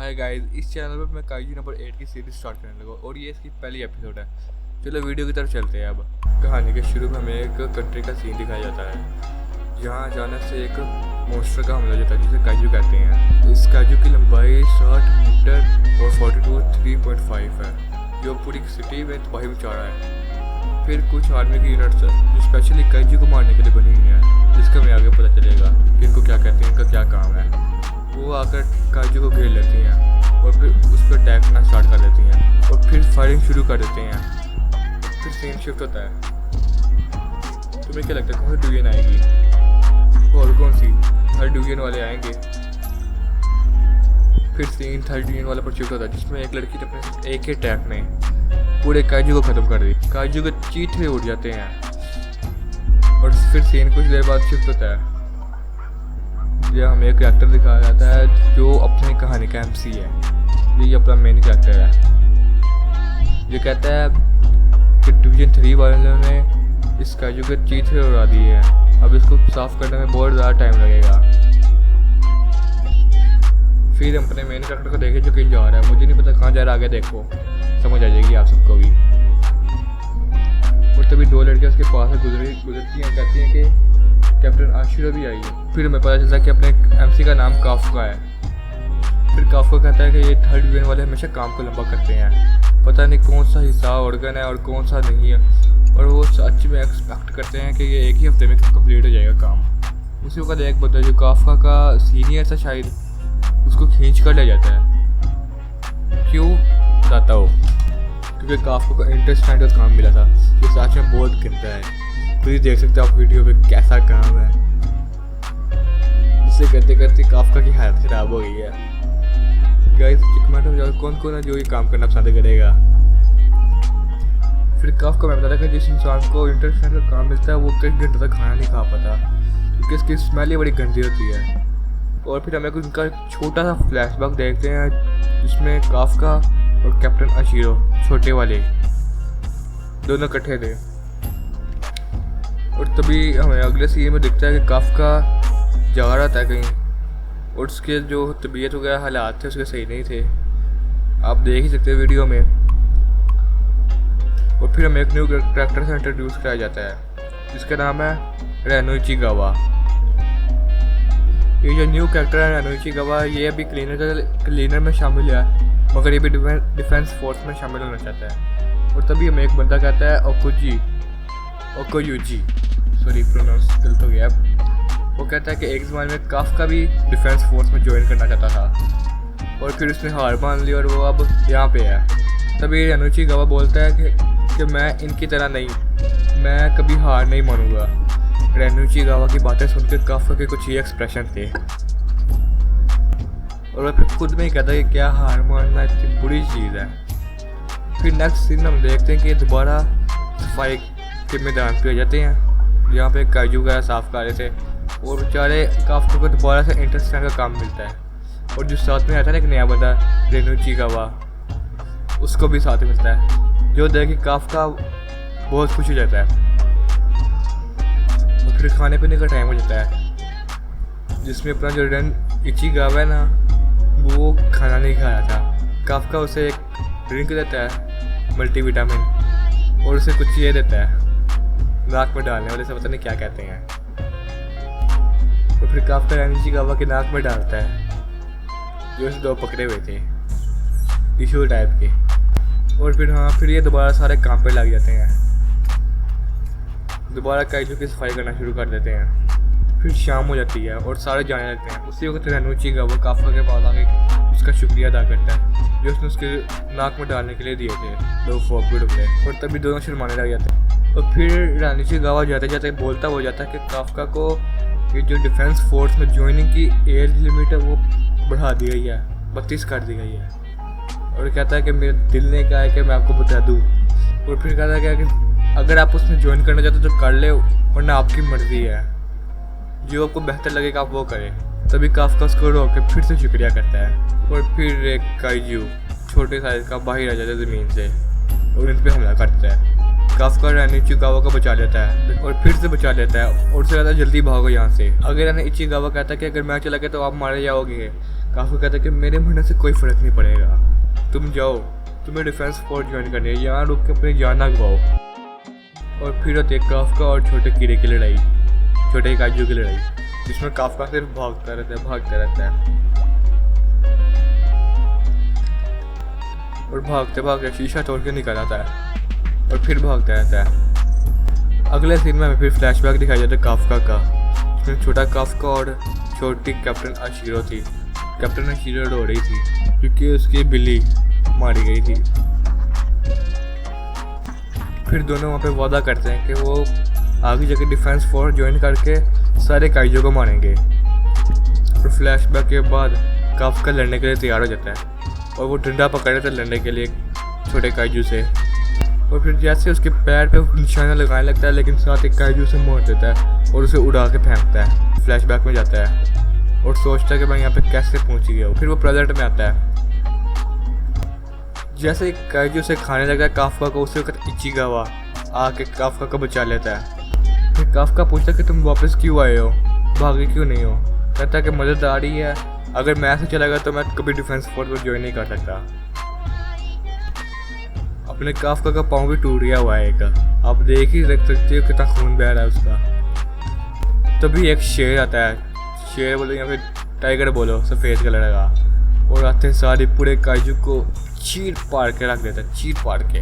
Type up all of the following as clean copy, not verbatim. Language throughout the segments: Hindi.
हाय गाइस, इस चैनल पर मैं काइजू नंबर 8 की सीरीज स्टार्ट करने लगा और ये इसकी पहली एपिसोड है। चलो वीडियो की तरफ चलते हैं। अब कहानी के शुरू में हमें एक कंट्री का सीन दिखाया जाता है जहाँ अचानक से एक मॉन्स्टर का हमला जाता है जिसे काइजू कहते हैं। इस काइजू की लंबाई 60 मीटर और 42 3.5 है जो पूरी सिटी में तबाही मचा रहा है। फिर कुछ आर्मी की यूनिट्स जो स्पेशली काइजू को मारने के लिए बनी हुई है, जिसका हमें आगे पता चलेगा कि इनको क्या कहते हैं, इनका क्या काम है। वो आकर काइजू को घेर लेती हैं और फिर उस पर अटैक करना स्टार्ट कर देती हैं और फिर फायरिंग शुरू कर देते हैं। फिर सीन शिफ्ट होता है। तुम्हें क्या लगता है कौन सी डिवीजन आएगी और कौन सी? थर्ड डिवीजन वाले आएंगे। फिर सीन थर्ड डिवीजन वाले पर शिफ्ट होता है जिसमें एक लड़की ने अपने एक ही अटैक में पूरे काइजू को ख़त्म कर दी। काइजू के चीथे उड़ जाते हैं और फिर सीन कुछ देर बाद शिफ्ट होता है। यह हमें एक कैरेक्टर दिखाया जाता है जो अपनी कहानी का MC है। ये अपना मेन कैरेक्टर है। ये कहता है कि डिवीजन 3 वालों ने इस काइजू के चीथे उड़ा दिए हैं, अब इसको साफ करने में बहुत ज़्यादा टाइम लगेगा। फिर हम अपने मेन कैरेक्टर को देखें जो कहीं जा रहा है। मुझे नहीं पता कहाँ जा रहा है, आगे देखो समझ आ जाएगी आप सबको भी। और तभी दो लड़कियाँ उसके पास से गुजरती हैं, कहती हैं कि कैप्टन आशिरा भी आई है। फिर हमें पता चलता है कि अपने MC का नाम काफका है। फिर काफका कहता है कि ये थर्ड डिवीजन वाले हमेशा काम को लंबा करते हैं, पता नहीं कौन सा हिस्सा ऑर्गन है और कौन सा नहीं है, और वो सच में एक्सपेक्ट करते हैं कि ये एक ही हफ्ते में कंप्लीट हो जाएगा काम। उसी वक्त एक बंदा जो काफका का सीनियर था शायद, उसको खींच कर ले जाता है। क्यों बताता हो? क्योंकि काफका को इंटरेस्टिंग काम मिला था। ये सच में बहुत गंदा है। तो ये देख सकते हो आप वीडियो में कैसा काम है। जिससे करते करते काफका की हालत खराब हो गई है। गाइस कमेंट में जाओ कौन कौन है जो ये काम करना पसंद करेगा। फिर काफका मैं बताता कि जिस इंसान को इंटरनेट का काम मिलता है वो कई घंटों तक खाना नहीं खा पाता क्योंकि इसकी स्मेल ही बड़ी गंदी होती है। और फिर हमें उनका छोटा सा फ्लैशबैक देखते हैं जिसमें काफका और कैप्टन आशिरो छोटे वाले दोनों इकट्ठे थे। और तभी हमें अगले सीन में दिखता है कि काफका जा रहा था कहीं और उसके जो तबीयत वगैरह हालात थे उसके सही नहीं थे, आप देख ही सकते हैं वीडियो में। और फिर हमें एक न्यू कैरेक्टर से इंट्रोड्यूस कराया जाता है जिसका नाम है रेनोइची गावा। ये जो न्यू कैरेक्टर है रेनोइची गावा, ये अभी क्लीनर में शामिल है मगर ये भी डिफेंस फोर्स में शामिल होना चाहता है। और तभी हमें एक बंदा कहता है ओकोयूजी, सॉरी प्रोनाउंस गलत हो गया। वो कहता है कि एक ज़माने में काफका भी डिफेंस फोर्स में ज्वाइन करना चाहता था और फिर उसने हार मान ली और वो अब यहाँ पे है। तभी रेनोइची गावा बोलता है कि मैं इनकी तरह नहीं, मैं कभी हार नहीं मानूंगा। रेनोइची गावा की बातें सुनकर काफका के कुछ ही एक्सप्रेशन थे और वह फिर खुद में ही कहता है कि क्या हार मानना इतनी बुरी चीज़ है। फिर नेक्स्ट सीन हम देखते हैं कि दोबारा सफाई के मैदान पे आ जाते हैं जहाँ पे काइजू वगैरह साफ कर रहे थे और बेचारे काफका को दोबारा से इंटरेस्टिंग का काम मिलता है। और जो साथ में आता है ना एक नया बंदा रेनोइची गावा, उसको भी साथ मिलता है जो देख के काफका बहुत खुश हो जाता है। और फिर खाने पीने का टाइम हो जाता है जिसमें अपना जो रेनोइची गावा है ना वो खाना नहीं खा रहा था। काफका उसे एक ड्रिंक देता है मल्टीविटामिन और उसे कुछ ये देता है नाक में डालने वाले से, पता नहीं क्या कहते हैं। तो फिर काफका रेनोइची गावा के नाक में डालता है जो उसे दो पकड़े हुए थे टिश्यू टाइप के। और फिर ये दोबारा सारे काम पे लग जाते हैं, दोबारा काइजू की सफाई करना शुरू कर देते हैं। फिर शाम हो जाती है और सारे जाने लगते हैं। उसी वक्त रेनोइची गावा काफका के पास आके उसका शुक्रिया अदा करता है जो उसने उसके नाक में डालने के लिए दिए थे 2 फॉकबिट रुपये। और तभी दोनों शर्माने लग जाते हैं। और फिर रेनोइची गावा जाते जाते बोलता हो जाता है कि काफका को ये जो डिफेंस फोर्स में ज्वाइनिंग की एज लिमिट है वो बढ़ा दी गई है, 32 कर दी गई है। और कहता है कि मेरे दिल ने कहा है कि मैं आपको बता दूँ। और फिर कहता है कि अगर आप उसमें ज्वाइन करना चाहते हो तो कर ले, वरना आपकी मर्जी है, जो आपको बेहतर लगेगा आप वो करें। तभी काफका उसको रोक के फिर से शुक्रिया करता है। और फिर एक काइजू छोटे साइज का बाहर आ जाता है ज़मीन से और इन पर हमला करता है। काफका रेनोइची गावा को बचा लेता है और फिर से बचा लेता है और उससे कहता है जल्दी भागो यहाँ से। अगर रेनोइची गावा कहता है कि अगर मैं चला गया तो आप मारे जाओगे, काफका कहता है कि मेरे मरने से कोई फर्क नहीं पड़ेगा, तुम जाओ, तुम्हें डिफेंस फोर्स ज्वाइन करनी है, यहाँ रुक के अपनी जान ना गवाओ। और फिर होती है काफका और छोटे कीड़े की लड़ाई, छोटे काजू की लड़ाई, जिसमें काफका सिर्फ भागता रहता है और भागते भागते शीशा तोड़ के निकल आता है और फिर भागता रहता है। अगले सीन में हमें फिर फ्लैशबैक दिखाई देता है काफका का, जिसमें छोटा काफका और छोटी कैप्टन आशीरो थी। कैप्टन आशीरो रो रही थी क्योंकि उसकी बिल्ली मारी गई थी। फिर दोनों वहाँ पे वादा करते हैं कि वो आगे जाके डिफेंस फोर्स ज्वाइन करके सारे काइजो को मारेंगे। और फ्लैशबैक के बाद काफका लड़ने के लिए तैयार हो जाता है और वो डंडा पकड़े थे लड़ने के लिए छोटे काइजू से। और फिर जैसे उसके पैर पे निशाना लगाने लगता है, लेकिन साथ एक काइजू से मार देता है और उसे उड़ा के फेंकता है। फ्लैशबैक में जाता है और सोचता है कि मैं यहाँ पे कैसे पहुँच गया। फिर वो प्रेजेंट में आता है। जैसे ही काइजू से खाने लगा है काफका को, उसे वक्त इचिगावा आके काफका को बचा लेता है। फिर काफका पूछता है कि तुम वापस क्यों आए हो, भागे क्यों नहीं हो। कहता है कि मदद आ रही है, अगर मैं ऐसे चला गया तो मैं कभी डिफेंस फोर्स को ज्वाइन नहीं कर सकता। अपने काफका का पाँव भी टूट गया हुआ है एक, आप देख ही रख सकते हो कितना खून बह रहा है उसका। तभी एक शेर आता है, शेर बोलो या फिर टाइगर बोलो, सफ़ेद कलर का, और आते सारे पूरे काजू को चीर पार के रख देता है, चीर पार के।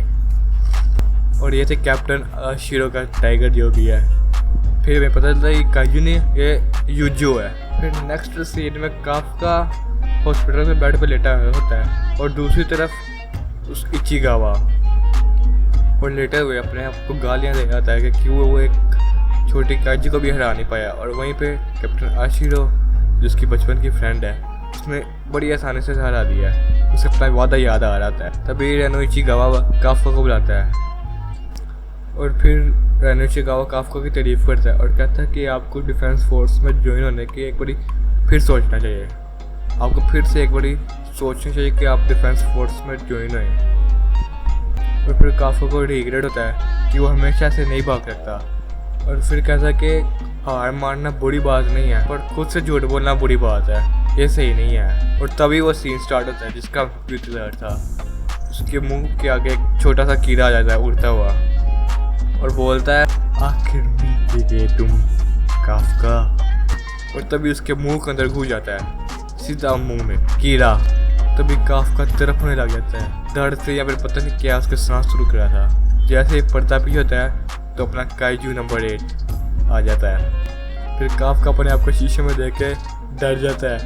और ये थे कैप्टन आशीरो का टाइगर जो भी है। फिर हमें पता चलता है कि काजू ने ये यूजो है। फिर नेक्स्ट सीन में काफका हॉस्पिटल में बेड पे लेटा होता है और दूसरी तरफ उस इचिगावा और लेटे हुए अपने आप को गालियाँ दे जाता है कि क्यों वो एक छोटी काजू को भी हरा नहीं पाया। और वहीं पे कैप्टन आशीरो जिसकी बचपन की फ्रेंड है, उसने बड़ी आसानी से हरा दिया है। उसे अपना वादा याद आ रहा था। तभी रेनोइची गावा काफका को बुलाता है और फिर रेनोइची गावा काफका की तारीफ करता है और कहता है कि आपको डिफेंस फोर्स में ज्वाइन होने की एक बारी फिर सोचना चाहिए, आपको फिर से एक बारी सोचना चाहिए कि आप डिफेंस फोर्स में ज्वाइन हों। और फिर काफका को रिग्रेट होता है कि वो हमेशा से नहीं भाग सकता। और फिर कहता है कि हार मारना बुरी बात नहीं है, पर खुद से झूठ बोलना बुरी बात है, ये सही नहीं है। और तभी वो सीन स्टार्ट होता है जिसका ट्विटर था। उसके मुंह के आगे एक छोटा सा कीड़ा आ जाता है उड़ता हुआ और बोलता है आखिर मिल गए तुम काफका। और तभी उसके मुंह के अंदर घुस जाता है सीधा मुंह में कीड़ा। तभी काफका तरफ होने लग जाता है दर्द से, या फिर पता नहीं क्या उसके सांस रुक रहा था। जैसे ही पर्दा पीछे होता है तो अपना काइजू नंबर 8 आ जाता है। फिर काफका अपने आप को शीशे में देख के डर जाता है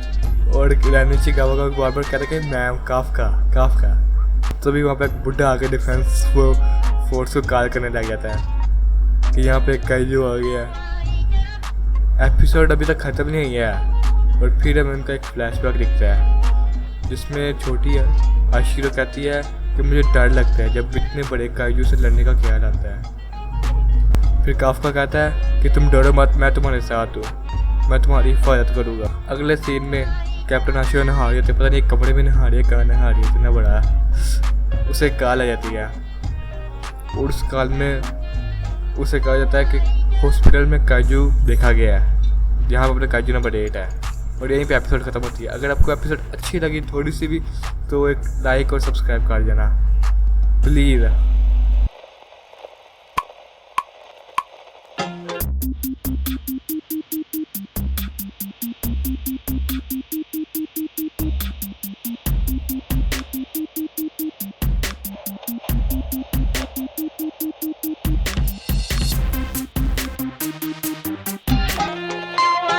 और रेनोइची गावा का बार बार कहता है कि मैं काफका। तभी वहाँ पे एक बुढ़ा आके डिफेंस फोर्स को कॉल करने लग जाता है कि यहाँ पे एक काइजू आ गया। एपिसोड अभी तक ख़त्म नहीं हुआ है। और फिर हमें उनका एक फ्लैशबैक दिखता है जिसमें छोटी आशीरो कहती है कि मुझे डर लगता है जब इतने बड़े काइजू से लड़ने का ख्याल आता है। फिर काफका कहता है कि तुम डरो मत, मैं तुम्हारे साथ हूँ, मैं तुम्हारी हिफाजत करूँगा। अगले सीन में कैप्टन आशीरो नहा रही होती है, पता नहीं कपड़े में नहा रही है, कहाँ नहा रही है, इतना बड़ा। उसे कॉल आ जाती है और उस कॉल में उसे कहा जाता है कि हॉस्पिटल में काजू देखा गया है, जहाँ पर अपने काजू नंबर 8 है। और यहीं पे एपिसोड ख़त्म होती है। अगर आपको एपिसोड अच्छी लगी थोड़ी सी भी तो एक लाइक और सब्सक्राइब कर देना प्लीज़।